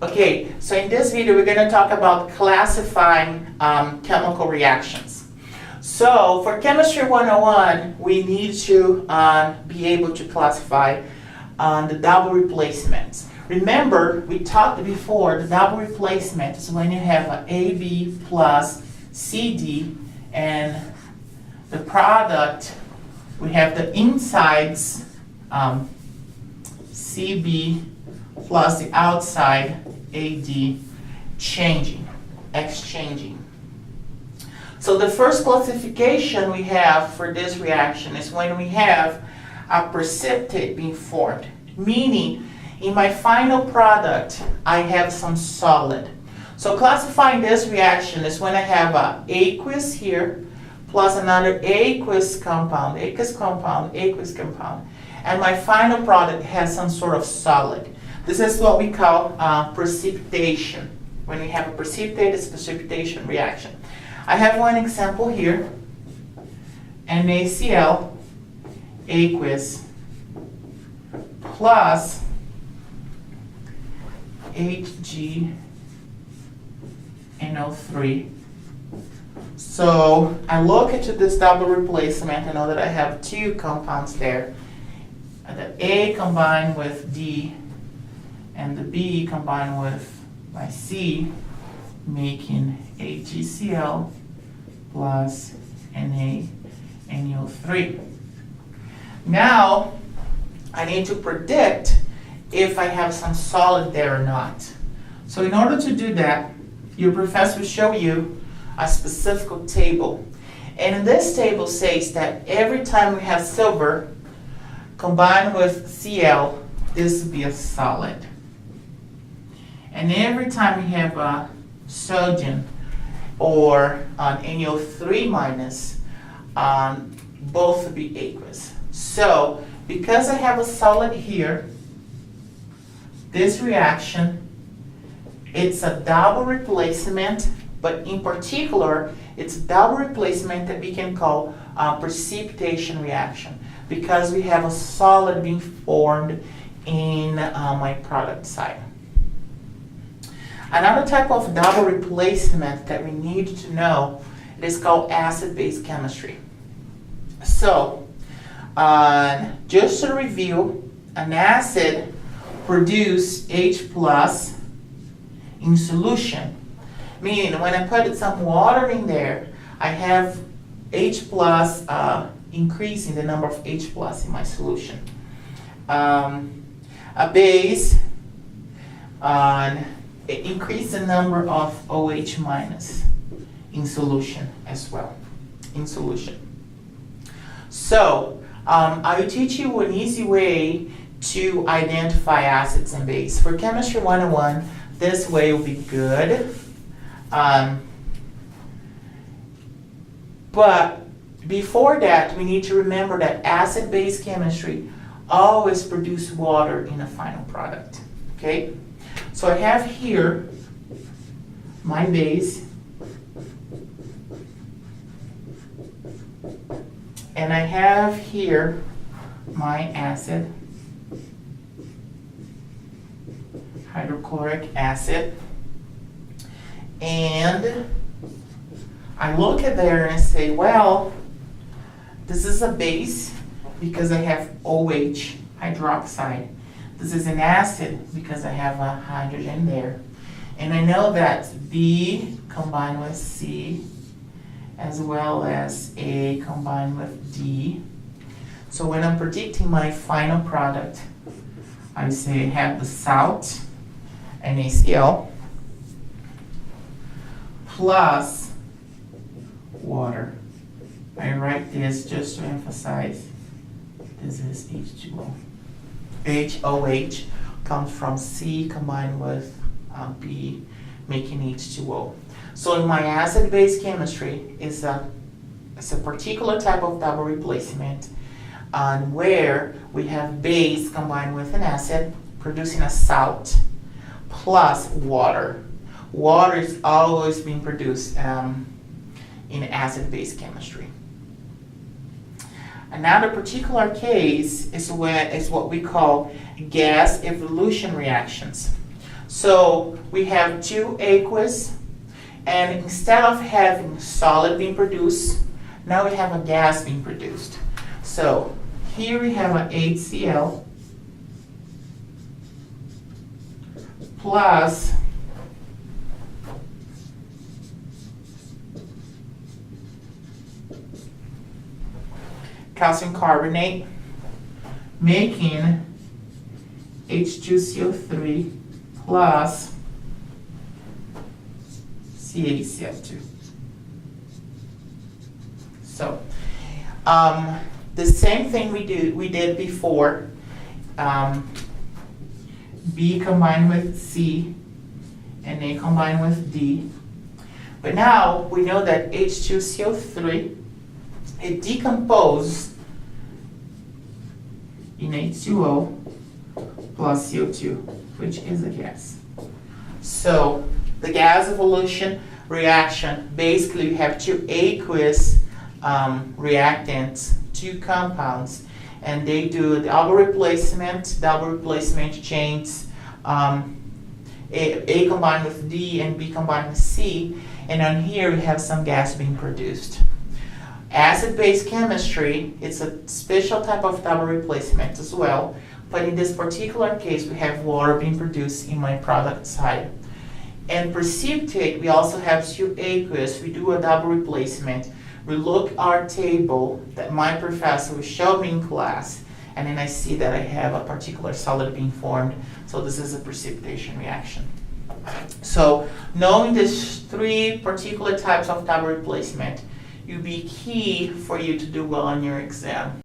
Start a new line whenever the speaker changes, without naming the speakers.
Okay, so in this video we're going to talk about classifying chemical reactions. So for Chemistry 101, we need to be able to classify the double replacements. Remember, we talked before, the double replacement is when you have an AB plus CD, and the product, we have the insides CB plus the outside AD exchanging. So the first classification we have for this reaction is when we have a precipitate being formed, meaning in my final product I have some solid. So classifying this reaction is when I have an aqueous here plus another aqueous compound, and my final product has some sort of solid. This is what we call precipitation. When we have a precipitate, it's a precipitation reaction. I have one example here, NaCl aqueous plus HgNO3. So I look into this double replacement, I know that I have two compounds there. The A combined with D and the B combined with my C, making HgCl plus NaNO3. Now I need to predict if I have some solid there or not. So in order to do that, your professor will show you a specific table. And in this table says that every time we have silver combined with Cl, this will be a solid. And every time we have a sodium or an NO3 minus, both will be aqueous. So because I have a solid here, this reaction, it's a double replacement, but in particular, it's a double replacement that we can call a precipitation reaction because we have a solid being formed in my product side. Another type of double replacement that we need to know, it is called acid-base chemistry. So, just to review, an acid produces H plus in solution, meaning when I put some water in there, I have H plus increasing the number of H plus in my solution. A base it increases the number of OH minus in solution as well. So I will teach you an easy way to identify acids and bases. For Chemistry 101, this way will be good. But before that, we need to remember that acid-base chemistry always produces water in a final product. Okay? So I have here my base, and I have here my acid, hydrochloric acid, and I look at there and say, well, this is a base because I have OH, hydroxide. This is an acid because I have a hydrogen there. And I know that B combined with C as well as A combined with D. So when I'm predicting my final product, I say I have the salt, NaCl, plus water. I write this just to emphasize this is H2O. HOH comes from C combined with B, making H2O. So in my acid-base chemistry, it's a particular type of double replacement where we have base combined with an acid, producing a salt, plus water. Water is always being produced in acid-base chemistry. Another particular case is what we call gas evolution reactions. So we have two aqueous, and instead of having solid being produced, now we have a gas being produced. So here we have an HCl plus calcium carbonate, making H2CO3 plus CaCl2. So, the same thing we did before. B combined with C and A combined with D. But now we know that H2CO3, it decomposes in H2O plus CO2, which is a gas. So the gas evolution reaction, basically we have two aqueous reactants, two compounds, and they do double replacement chains, A combined with D and B combined with C, and on here we have some gas being produced. Acid-base chemistry, it's a special type of double replacement as well, but in this particular case we have water being produced in my product side. And precipitate, we also have two aqueous, we do a double replacement. We look our table that my professor will show me in class, and then I see that I have a particular solid being formed, so this is a precipitation reaction. So knowing these three particular types of double replacement, will be key for you to do well on your exam.